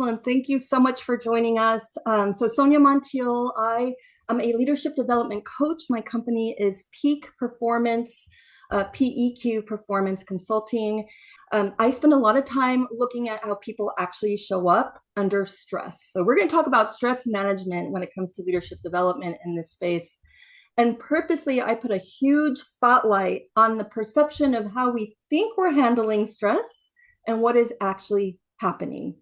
And thank you so much for joining us. So Sonja Montiel, I am a leadership development coach. My company is PEQ Performance, PEQ Performance Consulting. I spend a lot of time looking at how people actually show up under stress. So we're going to talk about stress management when it comes to leadership development in this space. And purposely, I put a huge spotlight on the perception of how we think we're handling stress and what is actually happening.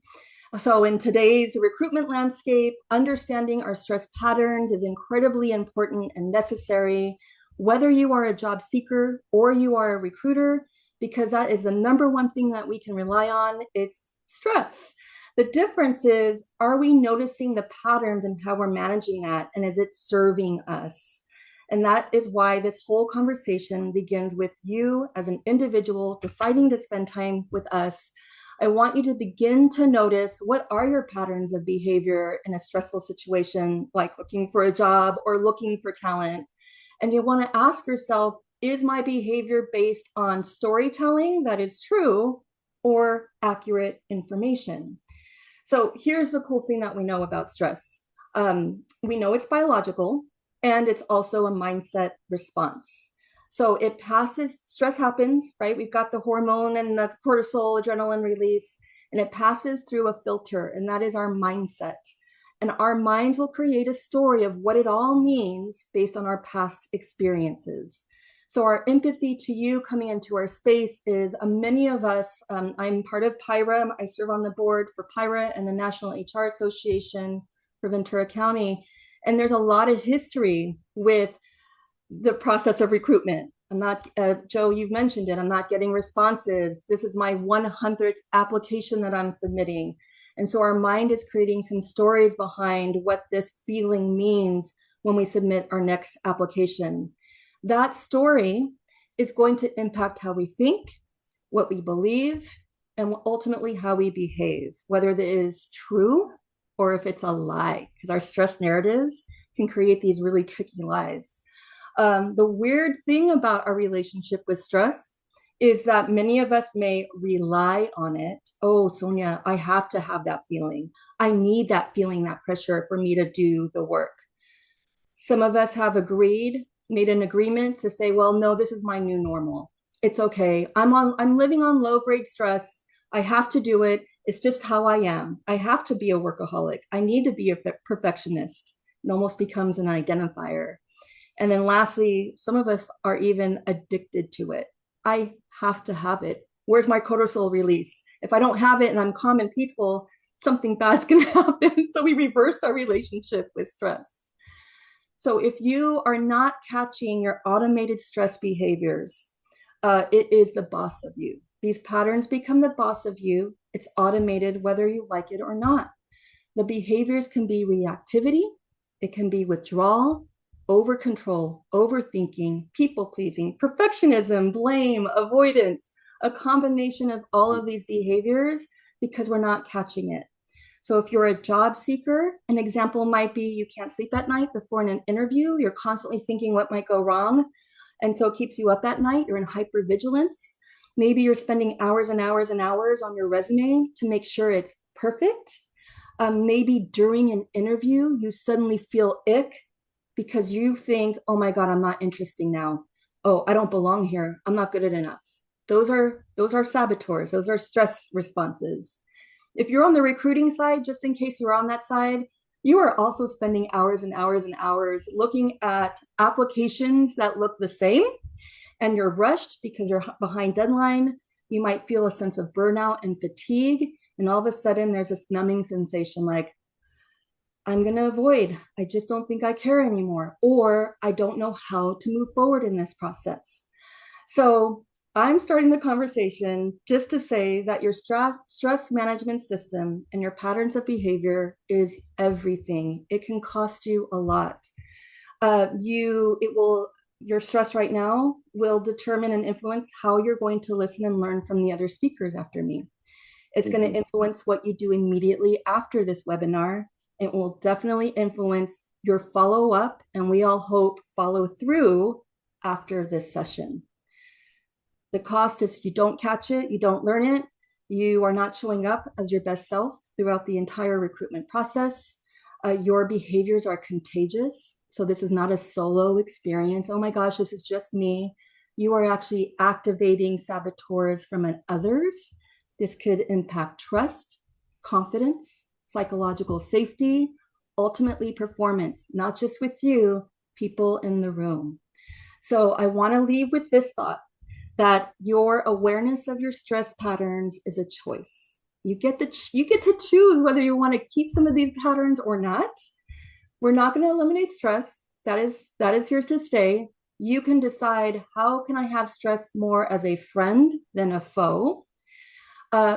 So in today's recruitment landscape, understanding our stress patterns is incredibly important and necessary, whether you are a job seeker or you are a recruiter, because that is the number one thing that we can rely on. It's stress. The difference is, are we noticing the patterns and how we're managing that? And is it serving us? And that is why this whole conversation begins with you as an individual deciding to spend time with us. I want you to begin to notice, what are your patterns of behavior in a stressful situation, like looking for a job or looking for talent? And you want to ask yourself, is my behavior based on storytelling that is true or accurate information? So here's the cool thing that we know about stress. We know it's biological, and it's also a mindset response. So it passes, stress happens, right? We've got the hormone and the cortisol, adrenaline release, and it passes through a filter, and that is our mindset. And our minds will create a story of what it all means based on our past experiences. So our empathy to you coming into our space is many of us, I'm part of PIRA. I serve on the board for PIRA and the National HR Association for Ventura County. And there's a lot of history with the process of recruitment. I'm not, Joe, you've mentioned it, I'm not getting responses. This is my 100th application that I'm submitting. And so our mind is creating some stories behind what this feeling means when we submit our next application. That story is going to impact how we think, what we believe, and ultimately how we behave, whether it is true or if it's a lie, because our stress narratives can create these really tricky lies. The weird thing about our relationship with stress is that many of us may rely on it. Oh, Sonja, I have to have that feeling. I need that feeling, that pressure for me to do the work. Some of us have made an agreement to say, well, no, this is my new normal. It's okay. I'm living on low grade stress. I have to do it. It's just how I am. I have to be a workaholic. I need to be a perfectionist. It almost becomes an identifier. And then lastly, some of us are even addicted to it. I have to have it. Where's my cortisol release? If I don't have it and I'm calm and peaceful, something bad's going to happen. So we reversed our relationship with stress. So if you are not catching your automated stress behaviors, it is the boss of you. These patterns become the boss of you. It's automated whether you like it or not. The behaviors can be reactivity. It can be withdrawal, over control, overthinking, people pleasing, perfectionism, blame, avoidance, a combination of all of these behaviors because we're not catching it. So if you're a job seeker, an example might be you can't sleep at night before an interview. You're constantly thinking what might go wrong. And so it keeps you up at night. You're in hypervigilance. Maybe you're spending hours and hours and hours on your resume to make sure it's perfect. Maybe during an interview, you suddenly feel ick because you think, oh my God, I'm not interesting now. Oh, I don't belong here. I'm not good at enough. Those are saboteurs. Those are stress responses. If you're on the recruiting side, just in case you're on that side, you are also spending hours and hours and hours looking at applications that look the same, and you're rushed because you're behind deadline. You might feel a sense of burnout and fatigue, and all of a sudden there's this numbing sensation like, I'm going to avoid. I just don't think I care anymore, or I don't know how to move forward in this process. So I'm starting the conversation just to say that your stress management system and your patterns of behavior is everything. It can cost you a lot. Your stress right now will determine and influence how you're going to listen and learn from the other speakers after me. It's going to influence what you do immediately after this webinar. It will definitely influence your follow-up, and we all hope follow through after this session. The cost is you don't catch it, you don't learn it, You are not showing up as your best self throughout the entire recruitment process. Your behaviors are contagious. So this is not a solo experience. Oh my gosh, this is just me. You are actually activating saboteurs from others. This could impact trust, confidence, psychological safety, ultimately performance, not just with you, people in the room. So I want to leave with this thought that your awareness of your stress patterns is a choice. You get to choose whether you want to keep some of these patterns or not. We're not going to eliminate stress. That is here to stay. You can decide, how can I have stress more as a friend than a foe?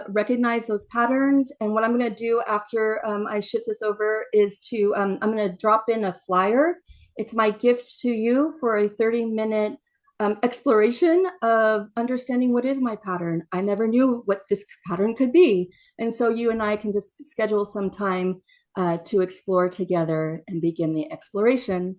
Recognize those patterns. And what I'm going to do after I shift this over is I'm going to drop in a flyer. It's my gift to you for a 30-minute exploration of understanding what is my pattern. I never knew what this pattern could be. And so you and I can just schedule some time to explore together and begin the exploration.